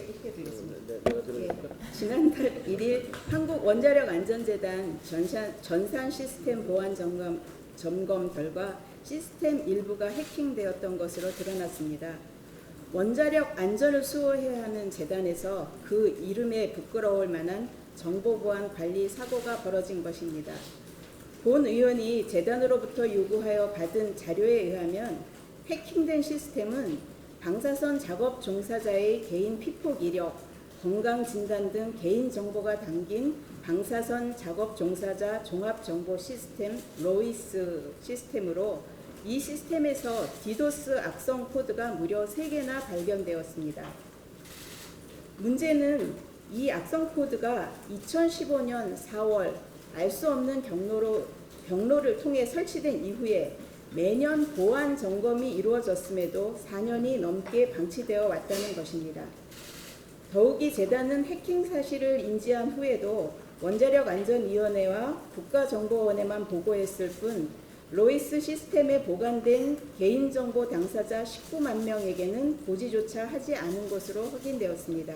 소개해드리겠습니다. 예, 지난달 1일 한국원자력안전재단 전산 시스템 보안 점검 결과 시스템 일부가 해킹되었던 것으로 드러났습니다. 원자력 안전을 수호해야 하는 재단에서 그 이름에 부끄러울 만한 정보보안 관리 사고가 벌어진 것입니다. 본 의원이 재단으로부터 요구하여 받은 자료에 의하면 해킹된 시스템은 방사선 작업 종사자의 개인 피폭 이력, 건강 진단 등 개인 정보가 담긴 방사선 작업 종사자 종합 정보 시스템 로이스 시스템으로 이 시스템에서 디도스 악성 코드가 무려 3개나 발견되었습니다. 문제는 이 악성 코드가 2015년 4월 알 수 없는 경로를 통해 설치된 이후에 매년 보안 점검이 이루어졌음에도 4년이 넘게 방치되어 왔다는 것입니다. 더욱이 재단은 해킹 사실을 인지한 후에도 원자력안전위원회와 국가정보원에만 보고했을 뿐 로이스 시스템에 보관된 개인정보 당사자 19만 명에게는 고지조차 하지 않은 것으로 확인되었습니다.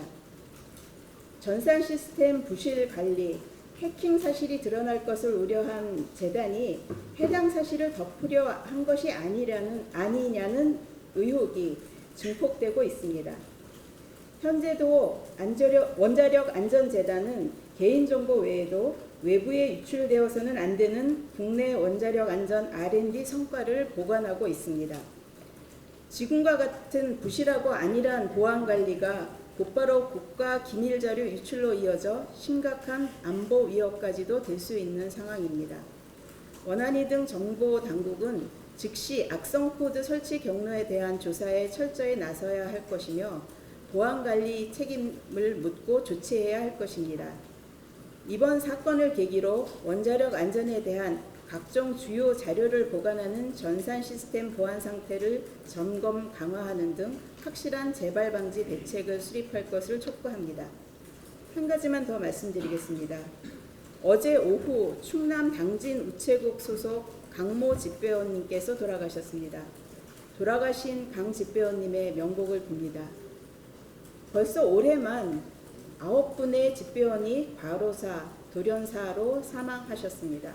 전산 시스템 부실 관리, 해킹 사실이 드러날 것을 우려한 재단이 해당 사실을 덮으려 한 것이 아니냐는 의혹이 증폭되고 있습니다. 현재도 원자력안전재단은 개인정보 외에도 외부에 유출되어서는 안 되는 국내 원자력안전 R&D 성과를 보관하고 있습니다. 지금과 같은 부실하고 안일한 보안관리가 곧바로 국가기밀자료 유출로 이어져 심각한 안보 위협까지도 될 수 있는 상황입니다. 원안위 등 정보당국은 즉시 악성코드 설치 경로에 대한 조사에 철저히 나서야 할 것이며 보안관리 책임을 묻고 조치해야 할 것입니다. 이번 사건을 계기로 원자력 안전에 대한 각종 주요 자료를 보관하는 전산 시스템 보안 상태를 점검 강화하는 등 확실한 재발 방지 대책을 수립할 것을 촉구합니다. 한 가지만 더 말씀드리겠습니다. 어제 오후 충남 당진 우체국 소속 강모 집배원님께서 돌아가셨습니다. 돌아가신 강 집배원님의 명복을 빕니다. 벌써 올해만 9분의 집배원이 과로사, 돌연사로 사망하셨습니다.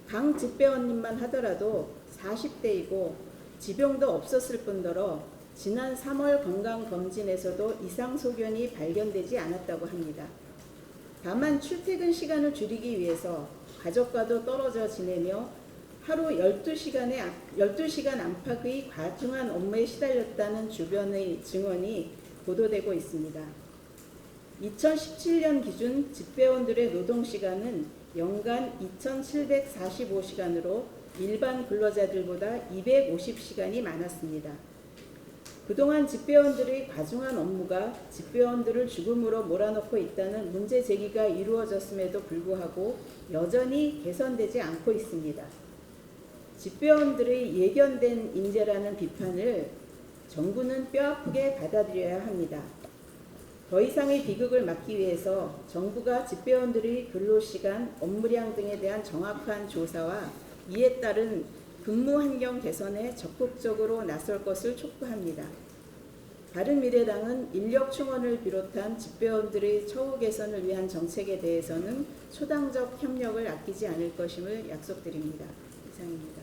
강 집배원님만 하더라도 40대이고 지병도 없었을 뿐더러 지난 3월 건강검진에서도 이상 소견이 발견되지 않았다고 합니다. 다만 출퇴근 시간을 줄이기 위해서 가족과도 떨어져 지내며 하루 12시간 안팎의 과중한 업무에 시달렸다는 주변의 증언이 보도되고 있습니다. 2017년 기준 집배원들의 노동시간은 연간 2,745시간으로 일반 근로자들보다 250시간이 많았습니다. 그동안 집배원들의 과중한 업무가 집배원들을 죽음으로 몰아넣고 있다는 문제 제기가 이루어졌음에도 불구하고 여전히 개선되지 않고 있습니다. 집배원들의 예견된 인재라는 비판을 정부는 뼈아프게 받아들여야 합니다. 더 이상의 비극을 막기 위해서 정부가 집배원들의 근로시간, 업무량 등에 대한 정확한 조사와 이에 따른 근무 환경 개선에 적극적으로 나설 것을 촉구합니다. 바른미래당은 인력 충원을 비롯한 집배원들의 처우 개선을 위한 정책에 대해서는 초당적 협력을 아끼지 않을 것임을 약속드립니다. 이상입니다.